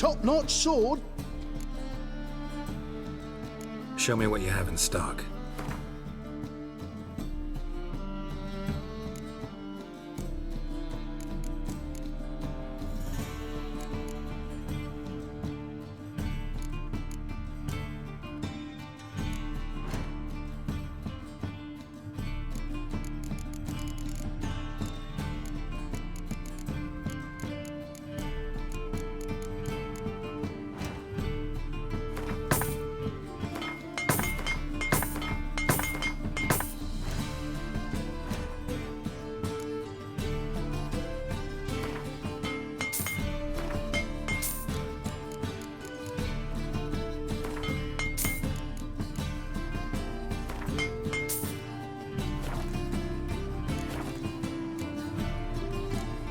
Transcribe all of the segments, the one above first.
top-notch sword. Show me what you have in stock.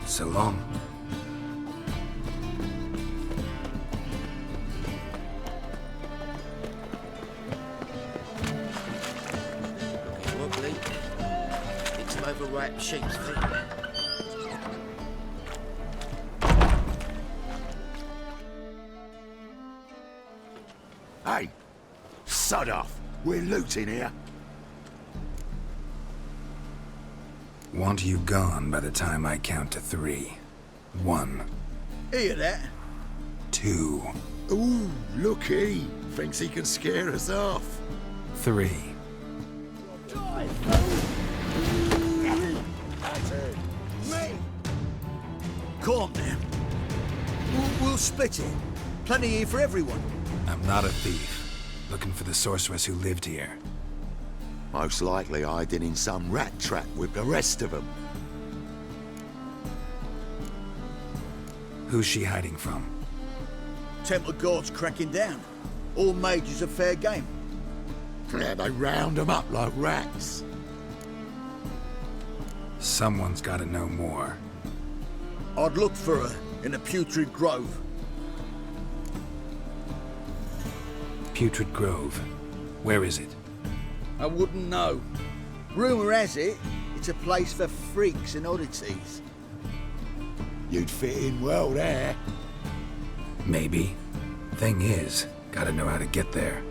So long. Wobbly. It's some overripe sheep's feet. Hey, sod off. We're looting here. Want you gone by the time I count to 3. 1. Hear that? 2. Ooh, looky. Thinks he can scare us off. 3. Calm down. We'll split it. Plenty here for everyone. I'm not a thief. Looking for the sorceress who lived here. Most likely hiding in some rat trap with the rest of them. Who's she hiding from? Temple guards cracking down. All mages are fair game. Yeah, they round them up like rats. Someone's gotta know more. I'd look for her in the Putrid Grove. Putrid Grove. Where is it? I wouldn't know. Rumour has it, it's a place for freaks and oddities. You'd fit in well there. Maybe. Thing is, gotta know how to get there.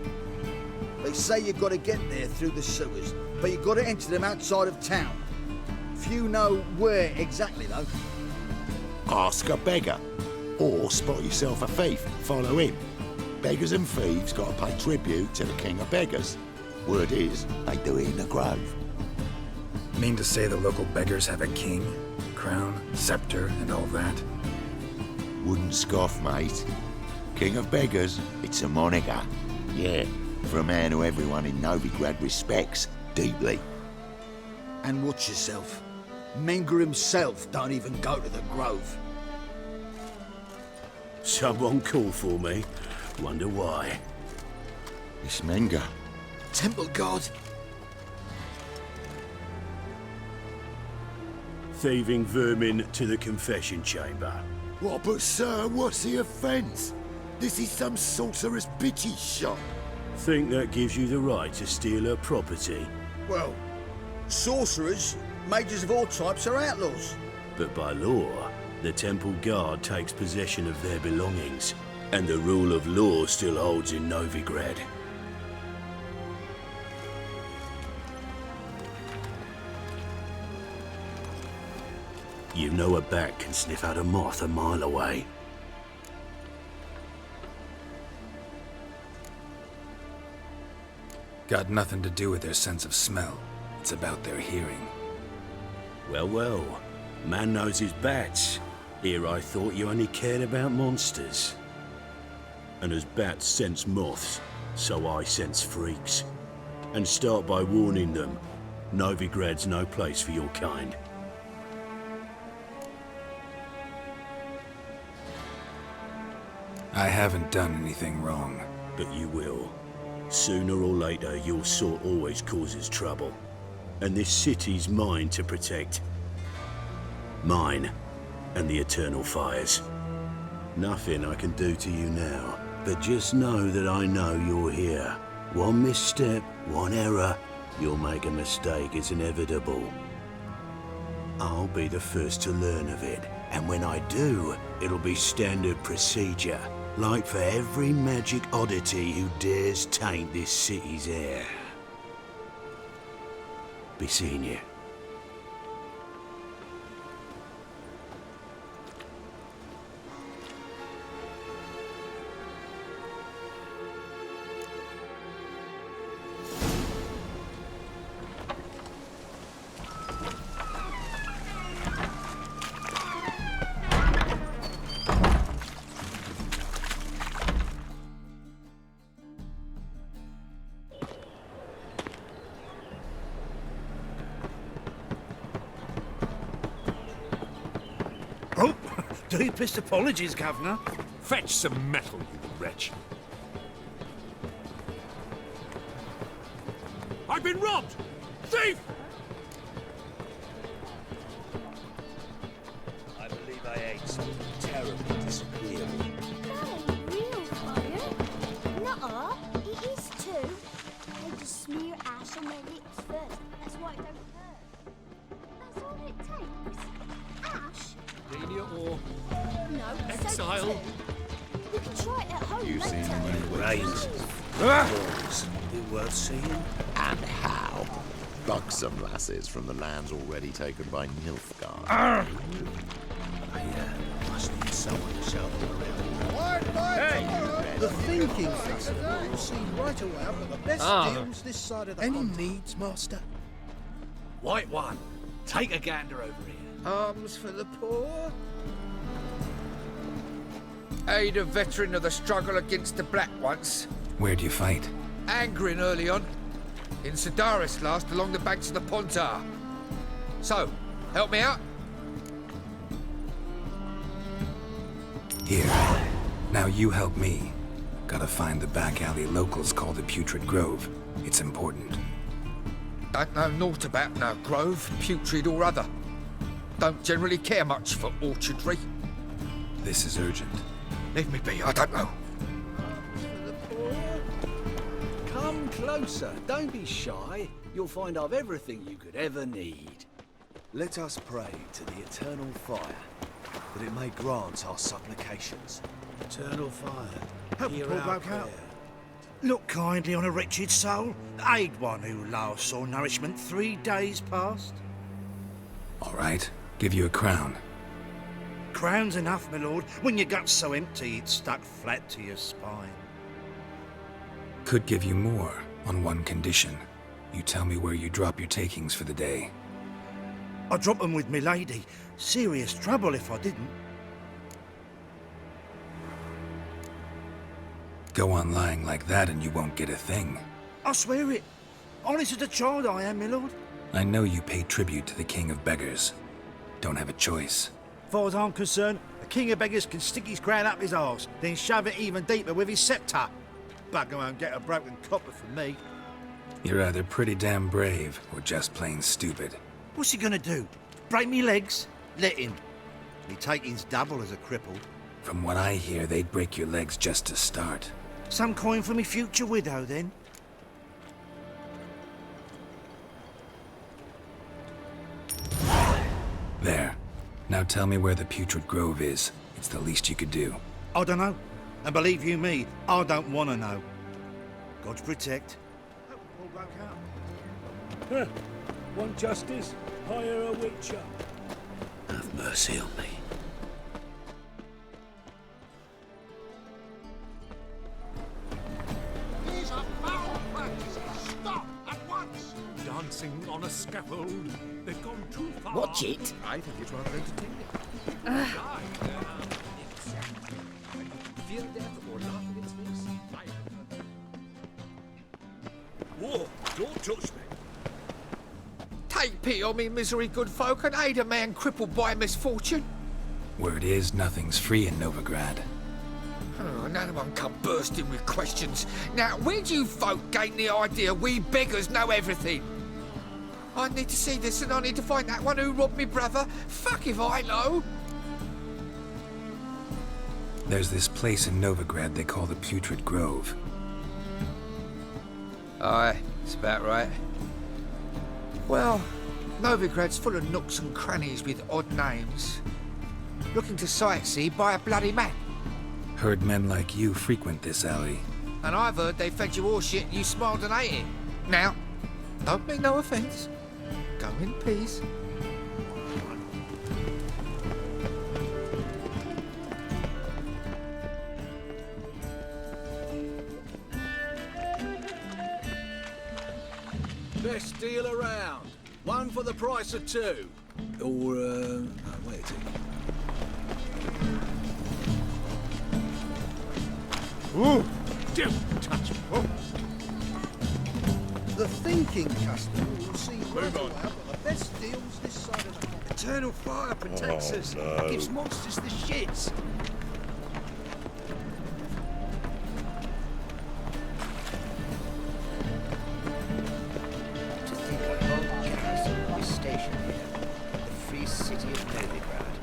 They say you gotta get there through the sewers, but you gotta enter them outside of town. Few know where exactly, though. Ask a beggar. Or spot yourself a thief, follow him. Beggars and thieves gotta pay tribute to the king of beggars. Word is, they do it in the grove. Mean to say the local beggars have a king, crown, scepter, and all that? Wouldn't scoff, mate. King of beggars, it's a moniker. Yeah, for a man who everyone in Novigrad respects deeply. And watch yourself. Menger himself don't even go to the grove. Someone called for me. Wonder why. It's Menger. Temple guard. Thieving vermin to the confession chamber. What, but sir, what's the offence? This is some sorcerer's bitchy shop. Think that gives you the right to steal her property? Well, sorcerers, mages of all types are outlaws. But by law, the temple guard takes possession of their belongings, and the rule of law still holds in Novigrad. You know a bat can sniff out a moth a mile away. Got nothing to do with their sense of smell. It's about their hearing. Well, well. Man knows his bats. Here I thought you only cared about monsters. And as bats sense moths, so I sense freaks. And start by warning them, Novigrad's no place for your kind. I haven't done anything wrong. But you will. Sooner or later, your sort always causes trouble. And this city's mine to protect. Mine and the eternal fires. Nothing I can do to you now, but just know that I know you're here. One misstep, one error, you'll make a mistake, it's inevitable. I'll be the first to learn of it, and when I do, it'll be standard procedure. Like for every magic oddity who dares taint this city's air. Be seeing you. Oh, deepest apologies, Governor. Fetch some metal, you wretch. I've been robbed! Thief! I believe I ate something terribly disagreeable. That ain't real fire. Nuh-uh, it is too. They just smear ash on their lips first. That's why it don't hurt. That's all it takes. Ash? Dania or No, exile? so we can try it at home later. Rains. Wars. It worth seeing? And how? Buxom lasses from the lands already taken by Nilfgaard. I must need someone to show them around. The thinking festival will see right away I've got the best deals this side of the pond. needs, Master? White one. Take a gander over here. Arms for the poor. Aid a veteran of the struggle against the Black once. Where do you fight? Angering early on. In Sedaris last, along the banks of the Pontar. So, help me out? Here. Now you help me. Gotta find the back alley locals call the Putrid Grove. It's important. Don't know naught about no grove, putrid or other. Don't generally care much for orchardry. This is urgent. Leave me be, I don't know. Come closer, don't be shy. You'll find I've everything you could ever need. Let us pray to the eternal fire, that it may grant our supplications. Eternal fire. Help Hear poor our bloke prayer. out. Look kindly on a wretched soul. Aid one who last saw nourishment 3 days past. All right. Give you a crown. Crown's enough, my lord, when your gut's so empty it's stuck flat to your spine. Could give you more, on one condition. You tell me where you drop your takings for the day. I'd drop 'em with me lady. Serious trouble if I didn't. Go on lying like that and you won't get a thing. I swear it. Honest as a child I am, my lord. I know you pay tribute to the King of Beggars. Don't have a choice. Far as I'm concerned, the king of beggars can stick his crown up his arse, then shove it even deeper with his sceptre. Bugger won't get a broken copper from me. You're either pretty damn brave or just plain stupid. What's he gonna do? Break me legs? Let him. Me taking's double as a cripple. From what I hear, they'd break your legs just to start. Some coin for me future widow, then. There. Now tell me where the Putrid Grove is. It's the least you could do. I don't know. And believe you me, I don't want to know. God's protect. One justice, hire a witcher. Have mercy on me. These are foul practices. Stop at once. Dancing on a scaffold. They've gone too far. Watch it. I think it's rather entertaining. Feel death or laugh in its face. Whoa, don't touch me. Take pity on me, misery, good folk, and aid a man crippled by misfortune. Word is, nothing's free in Novigrad. Oh, none of them come bursting with questions. Now, where do you folk gain the idea we beggars know everything? I need to see this and I need to find that one who robbed me brother. Fuck if I know. There's this place in Novigrad they call the Putrid Grove. Aye, it's about right. Well, Novigrad's full of nooks and crannies with odd names. Looking to sightsee by a bloody man. Heard men like you frequent this alley. And I've heard they fed you all shit and you smiled and ate it. Now, don't mean no offence. Go in peace. Best deal around. One for the price of two. Or, wait a tick. Ooh! Don't touch me. Oh. The thinking customer will see right away I've got the best deals this side of the pond. Eternal fire protects us. Gives monsters the shits. To think I hold garrison this station here, the free city of Novigrad.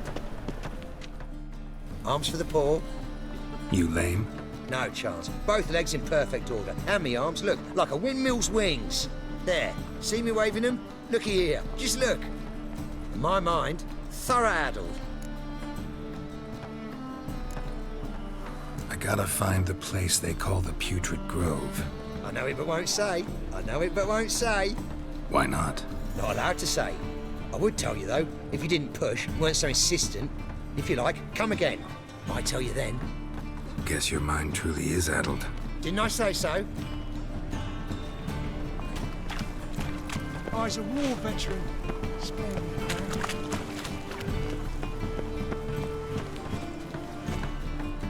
Arms for the poor? You lame? No chance. Both legs in perfect order. And me arms, look, like a windmill's wings. There, see me waving them? Looky here, just look. In my mind, thorough addled. I gotta find the place they call the Putrid Grove. I know it but won't say. I know it but won't say. Why not? Not allowed to say. I would tell you though, if you didn't push, weren't so insistent. If you like, come again. Might tell you then. Guess your mind truly is addled. Didn't I say so? I's a war veteran. Spare me,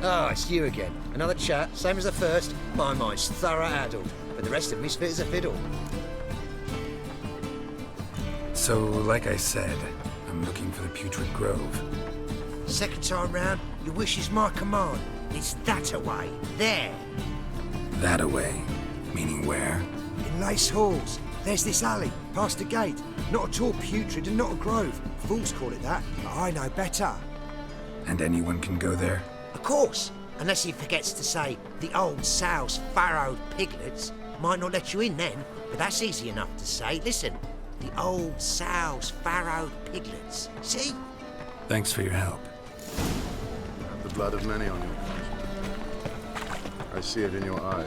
Ah, it's you again. Another chat, same as the first. My mind's thorough addled, but the rest of me's fit as a fiddle. So, like I said, I'm looking for the Putrid Grove. Second time round, your wish is my command. It's that away. There. That away? Meaning where? In Lace Halls. There's this alley, past the gate. Not at all putrid and not a grove. Fools call it that, but I know better. And anyone can go there? Of course. Unless he forgets to say the old sow's farrowed piglets. Might not let you in then, but that's easy enough to say. Listen. The old sow's farrowed piglets. See? Thanks for your help. Have the blood of many on you. I see it in your eye.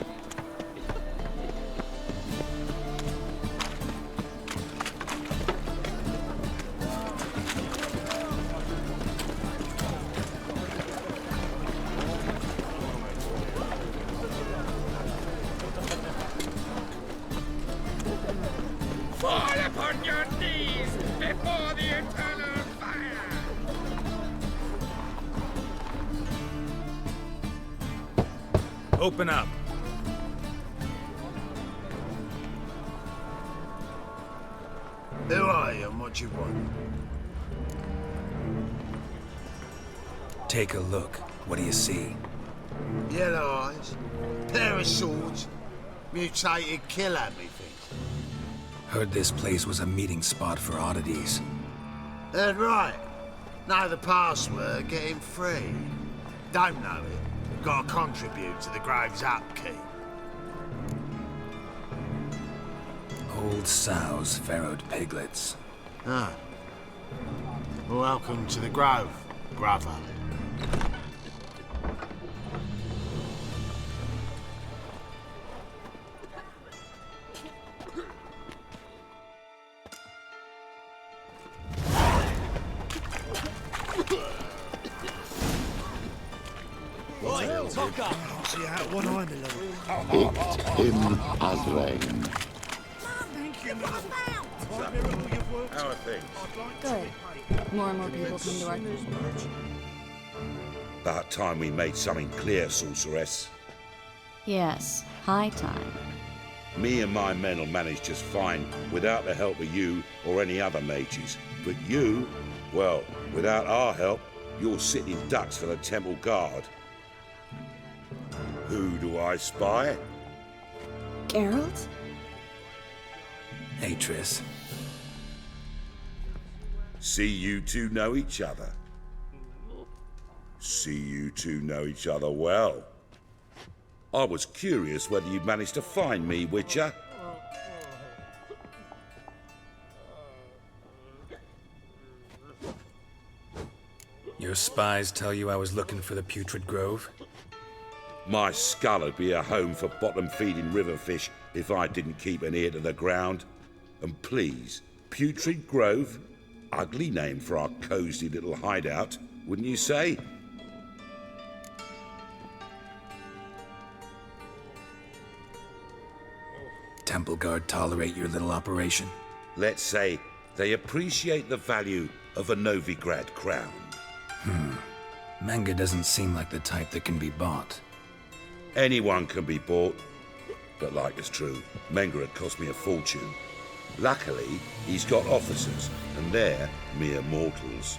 Fall upon your knees before the eternal fire! Open up. Who are you and what do you want? Take a look. What do you see? Yellow eyes, pair of swords, mutated killer, methinks. Heard this place was a meeting spot for oddities. Heard right. Know the password, get him free. Don't know it. Gotta contribute to the Grove's upkeep. Old sows, farrowed piglets. Ah. Welcome to the Grove, brother. See how one eye, my lord. Him as rain. How are things? Good. More and more people come to our... About time we made something clear, sorceress. Yes, high time. Me and my men will manage just fine without the help of you or any other mages. But you, well, without our help, you're sitting ducks for the temple guard. Who do I spy? Geralt? Hey, Triss. See you two know each other. See you two know each other well. I was curious whether you'd managed to find me, Witcher. Your spies tell you I was looking for the Putrid Grove? My skull would be a home for bottom-feeding river fish if I didn't keep an ear to the ground. And please, Putrid Grove? Ugly name for our cosy little hideout, wouldn't you say? Temple Guard tolerate your little operation? Let's say they appreciate the value of a Novigrad crown. Manga doesn't seem like the type that can be bought. Anyone can be bought, but like it's true, Menga had cost me a fortune. Luckily, he's got officers, and they're mere mortals.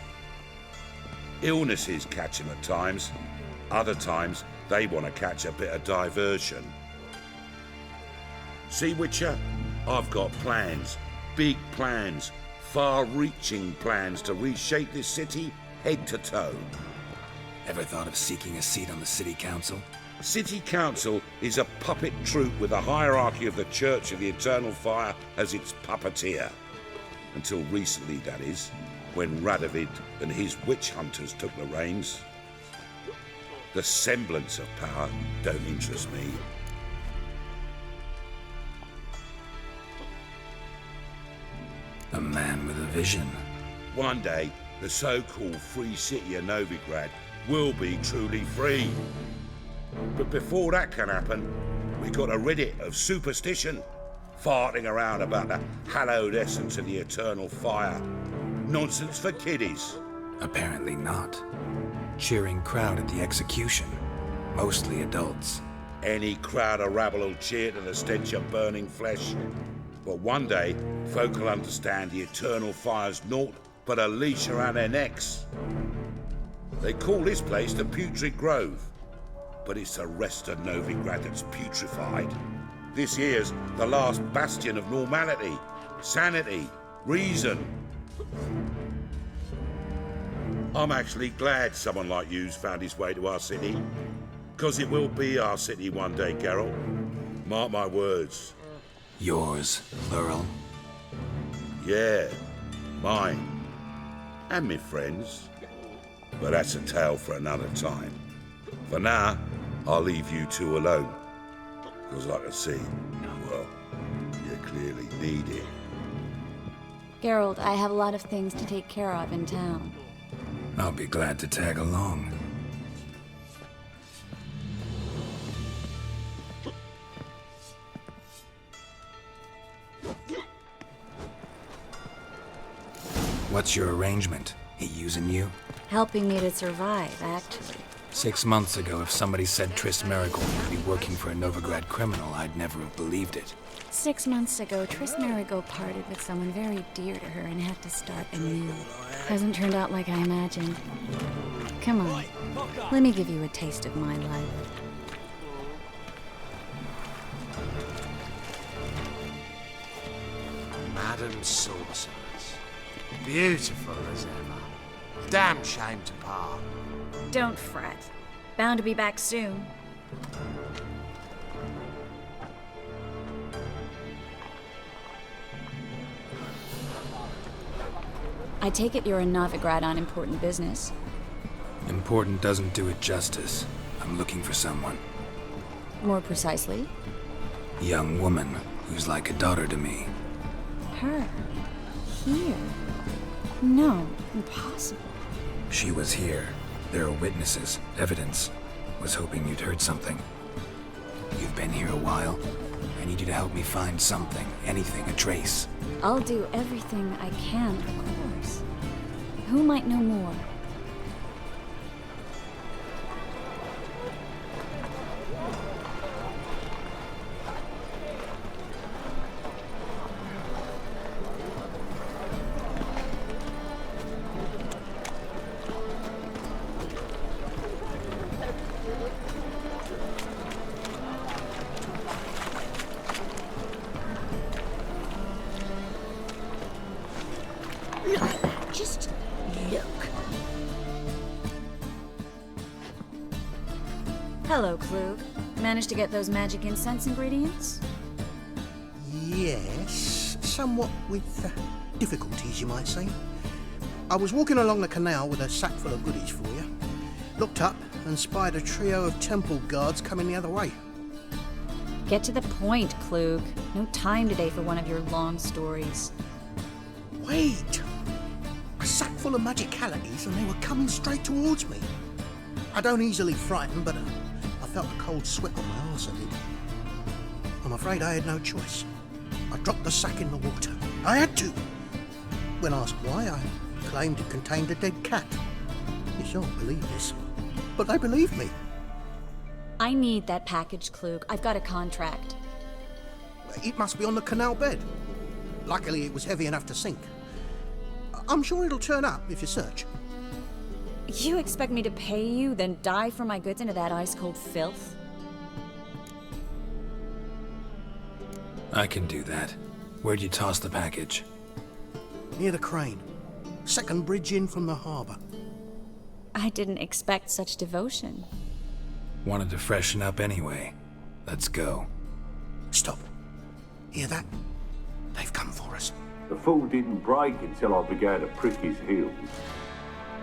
Illnesses catch him at times. Other times, they want to catch a bit of diversion. See, Witcher? I've got plans. Big plans. Far-reaching plans to reshape this city head to toe. Ever thought of seeking a seat on the city council? City Council is a puppet troupe with a hierarchy of the Church of the Eternal Fire as its puppeteer. Until recently, that is, when Radovid and his witch hunters took the reins. The semblance of power don't interest me. A man with a vision. One day, the so-called free city of Novigrad will be truly free. But before that can happen, we got to rid it of superstition, farting around about the hallowed essence of the eternal fire. Nonsense for kiddies. Apparently not. Cheering crowd at the execution. Mostly adults. Any crowd of rabble will cheer to the stench of burning flesh. But one day, folk will understand the eternal fire's naught but a leash around their necks. They call this place the Putrid Grove, but it's the rest of Novigrad that's putrefied. This here's the last bastion of normality, sanity, reason. I'm actually glad someone like you's found his way to our city, because it will be our city one day, Geralt. Mark my words. Yours, plural? Yeah, mine. And me friends. But that's a tale for another time. For now, I'll leave you two alone. Because like I see, well, you clearly need it. Geralt, I have a lot of things to take care of in town. I'll be glad to tag along. What's your arrangement? He using you? Helping me to survive, actually. 6 months ago, if somebody said Triss Merigold could be working for a Novigrad criminal, I'd never have believed it. 6 months ago, Triss Merigold parted with someone very dear to her and had to start anew. Hasn't turned out like I imagined. Come on, let me give you a taste of my life. Madam Sorceress. Beautiful as ever. Damn shame to part. Don't fret. Bound to be back soon. I take it you're in Novigrad on important business. Important doesn't do it justice. I'm looking for someone. More precisely? Young woman who's like a daughter to me. Her? Here? No, impossible. She was here. There are witnesses, evidence. Was hoping you'd heard something. You've been here a while. I need you to help me find something, anything, a trace. I'll do everything I can, of course. Who might know more? Just look. Hello, Klug. Managed to get those magic incense ingredients? Yes, somewhat with difficulties, you might say. I was walking along the canal with a sack full of goodies for you. Looked up, and spied a trio of temple guards coming the other way. Get to the point, Klug. No time today for one of your long stories. Wait! A sack full of magicalities and they were coming straight towards me. I don't easily frighten, but I felt a cold sweat on my arse, I did. I'm afraid I had no choice. I dropped the sack in the water. I had to. When asked why, I claimed it contained a dead cat. You shan't believe this, but they believed me. I need that package, Klug. I've got a contract. It must be on the canal bed. Luckily, it was heavy enough to sink. I'm sure it'll turn up if you search. You expect me to pay you, then dive for my goods into that ice-cold filth? I can do that. Where'd you toss the package? Near the crane. Second bridge in from the harbour. I didn't expect such devotion. Wanted to freshen up anyway. Let's go. Stop. Hear that? They've come for us. The fool didn't break until I began to prick his heels.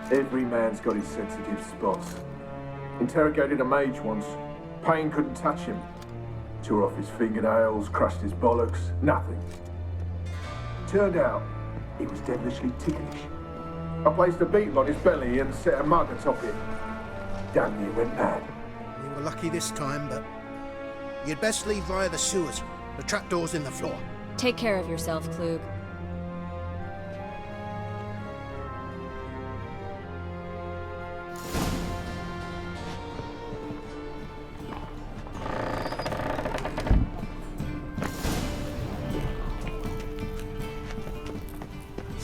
Every man's got his sensitive spots. Interrogated a mage once. Pain couldn't touch him. Tore off his fingernails, crushed his bollocks, nothing. Turned out, he was devilishly ticklish. I placed a beetle on his belly and set a mug atop it. Damn near went mad. We were lucky this time, but you'd best leave via the sewers. The trapdoor's in the floor. Take care of yourself, Klug.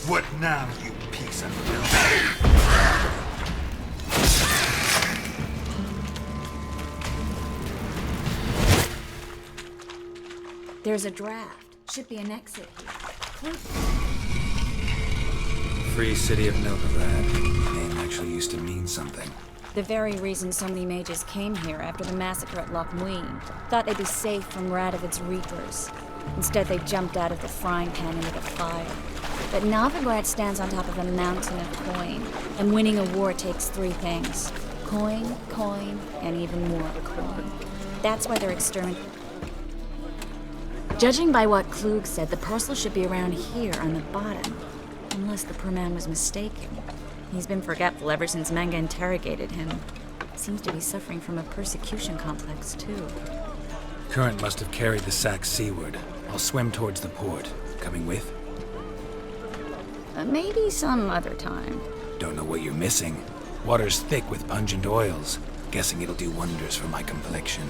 What now, you piece of filth? There's a draft. Should be an exit. Free City of Novigrad. Name actually used to mean something. The very reason so many mages came here after the massacre at Loch Muin. Thought they'd be safe from Radovid's reapers. Instead, they jumped out of the frying pan into the fire. But Novigrad stands on top of a mountain of coin, and winning a war takes three things. Coin, coin, and even more coin. That's why they're exterminating. Judging by what Klug said, the parcel should be around here on the bottom. Unless the poor man was mistaken. He's been forgetful ever since Manga interrogated him. Seems to be suffering from a persecution complex, too. Current must have carried the sack seaward. I'll swim towards the port. Coming with? Maybe some other time. Don't know what you're missing. Water's thick with pungent oils. Guessing it'll do wonders for my complexion.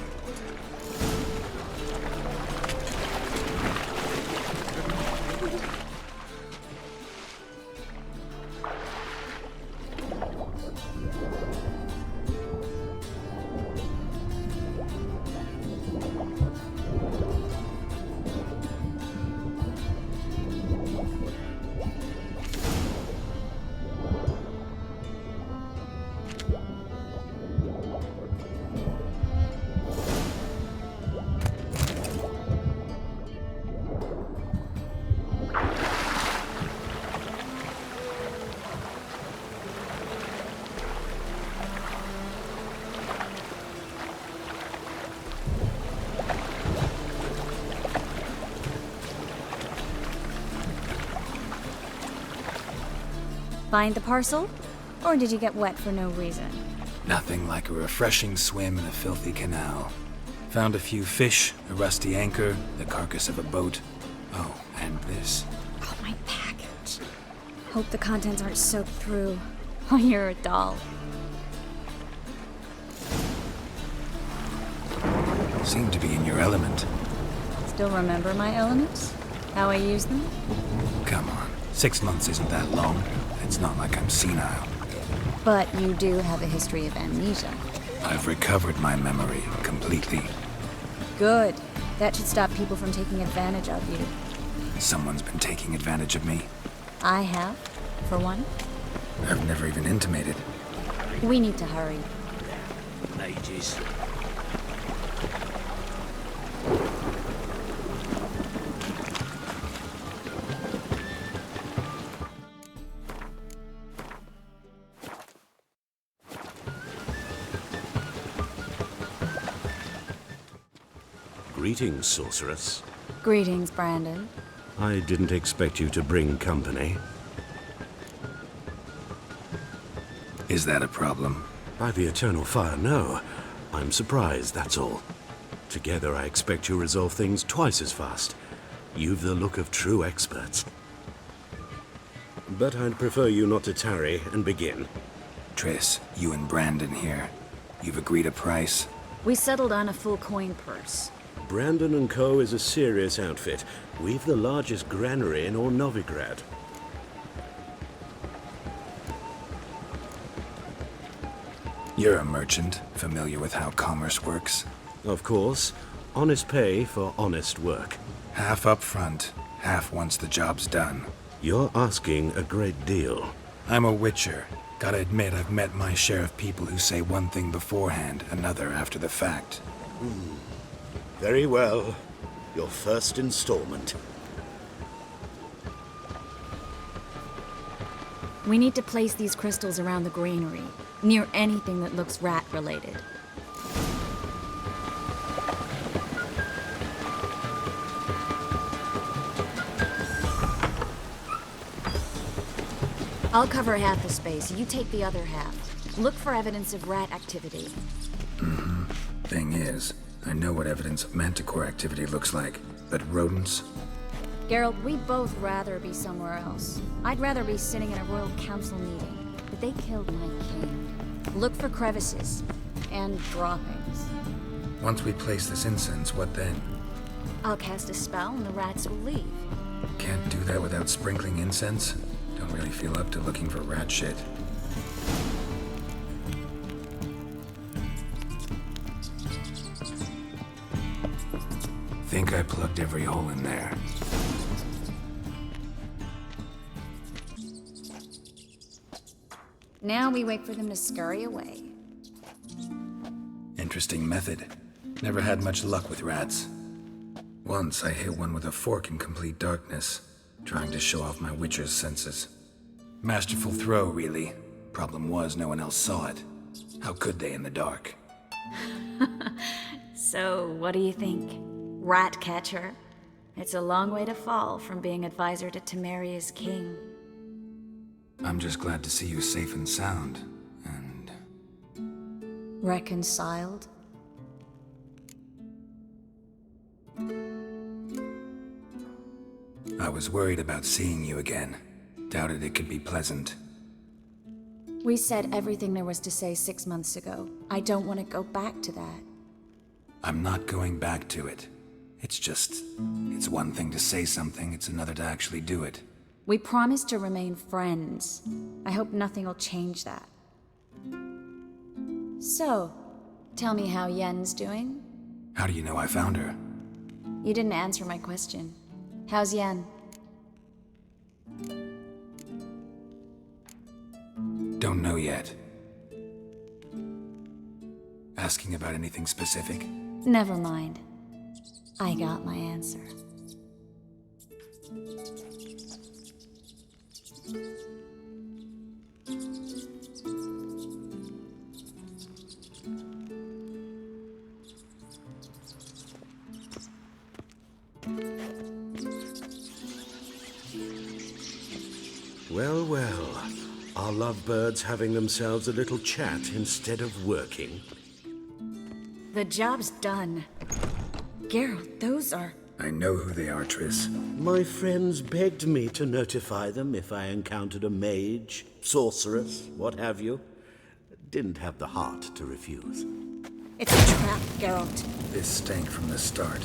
Find the parcel? Or did you get wet for no reason? Nothing like a refreshing swim in a filthy canal. Found a few fish, a rusty anchor, the carcass of a boat. Oh, and this. Oh, my package. Hope the contents aren't soaked through. Oh, you're a doll. Seem to be in your element. Still remember my elements? How I use them? Come on. 6 months isn't that long. It's not like I'm senile. But you do have a history of amnesia. I've recovered my memory completely. Good. That should stop people from taking advantage of you. Someone's been taking advantage of me. I have, for one. I've never even intimated. We need to hurry. Mages. Greetings, sorceress. Greetings, Brandon. I didn't expect you to bring company. Is that a problem? By the eternal fire, no. I'm surprised, that's all. Together, I expect you resolve things twice as fast. You've the look of true experts. But I'd prefer you not to tarry and begin. Triss, you and Brandon here. You've agreed a price? We settled on a full coin purse. Brandon & Co. is a serious outfit. We've the largest granary in all Novigrad. You're a merchant, familiar with how commerce works? Of course. Honest pay for honest work. Half up front, half once the job's done. You're asking a great deal. I'm a witcher. Gotta admit, I've met my share of people who say one thing beforehand, another after the fact. Very well. Your first installment. We need to place these crystals around the granary, near anything that looks rat-related. I'll cover half the space, you take the other half. Look for evidence of rat activity. Thing is, I know what evidence of manticore activity looks like, but rodents? Geralt, we'd both rather be somewhere else. I'd rather be sitting in a royal council meeting, but they killed my king. Look for crevices and droppings. Once we place this incense, what then? I'll cast a spell and the rats will leave. Can't do that without sprinkling incense? Don't really feel up to looking for rat shit. Think I plugged every hole in there. Now we wait for them to scurry away. Interesting method. Never had much luck with rats. Once I hit one with a fork in complete darkness, trying to show off my witcher's senses. Masterful throw, really. Problem was, no one else saw it. How could they in the dark? So, what do you think? Rat catcher? It's a long way to fall from being advisor to Temeria's king. I'm just glad to see you safe and sound, and... Reconciled? I was worried about seeing you again. Doubted it could be pleasant. We said everything there was to say 6 months ago. I don't want to go back to that. I'm not going back to it. It's one thing to say something, it's another to actually do it. We promised to remain friends. I hope nothing will change that. So, tell me how Yen's doing? How do you know I found her? You didn't answer my question. How's Yen? Don't know yet. Asking about anything specific? Never mind. I got my answer. Well, well. Are lovebirds having themselves a little chat instead of working? The job's done. Geralt, those are... I know who they are, Triss. My friends begged me to notify them if I encountered a mage, sorceress, what have you. Didn't have the heart to refuse. It's a trap, Geralt. This stank from the start.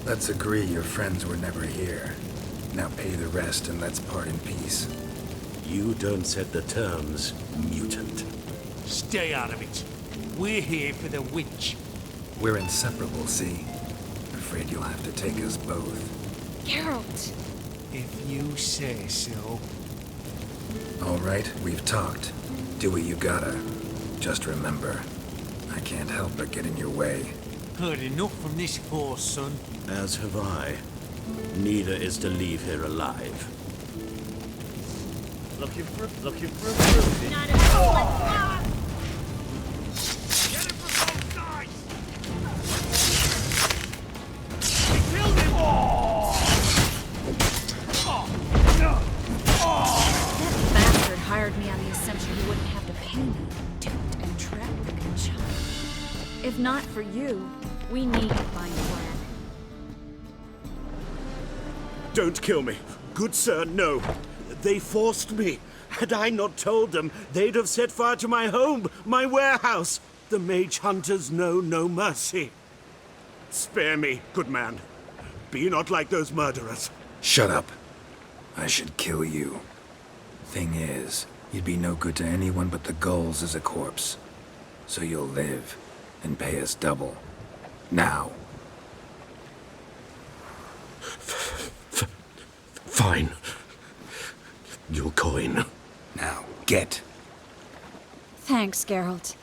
Let's agree your friends were never here. Now pay the rest and let's part in peace. You don't set the terms, mutant. Stay out of it. We're here for the witch. We're inseparable, see? Afraid you'll have to take us both. Geralt! If you say so. All right, we've talked. Do what you gotta. Just remember, I can't help but get in your way. Heard enough from this poor son. As have I. Neither is to leave here alive. Looking for a bruise. Not a Get it from both sides! If not for you, we need to find Gwen. Don't kill me. Good sir, no. They forced me. Had I not told them, they'd have set fire to my home, my warehouse. The mage hunters know no mercy. Spare me, good man. Be not like those murderers. Shut up. I should kill you. Thing is, you'd be no good to anyone but the gulls as a corpse. So you'll live and pay us double. Now. Fine. Your coin. Now, get. Thanks, Geralt.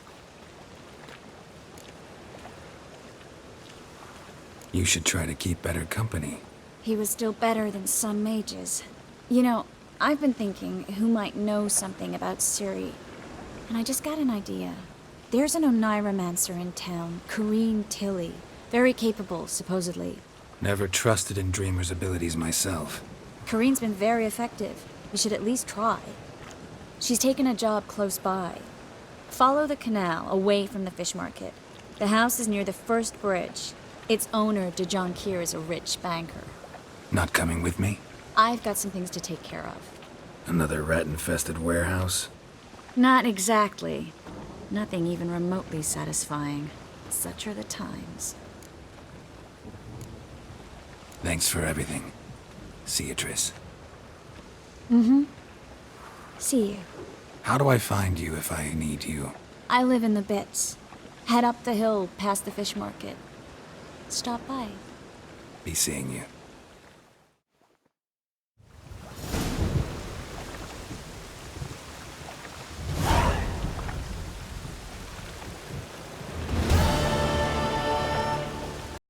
You should try to keep better company. He was still better than some mages. You know, I've been thinking who might know something about Ciri. And I just got an idea. There's an Oneiromancer in town, Corrine Tilly. Very capable, supposedly. Never trusted in Dreamer's abilities myself. Corrine's been very effective. We should at least try. She's taken a job close by. Follow the canal, away from the fish market. The house is near the first bridge. Its owner, de Jonquier, is a rich banker. Not coming with me? I've got some things to take care of. Another rat-infested warehouse? Not exactly. Nothing even remotely satisfying. Such are the times. Thanks for everything. See you, Triss. Mm-hmm. See you. How do I find you if I need you? I live in the Bits. Head up the hill past the fish market. Stop by. Be seeing you.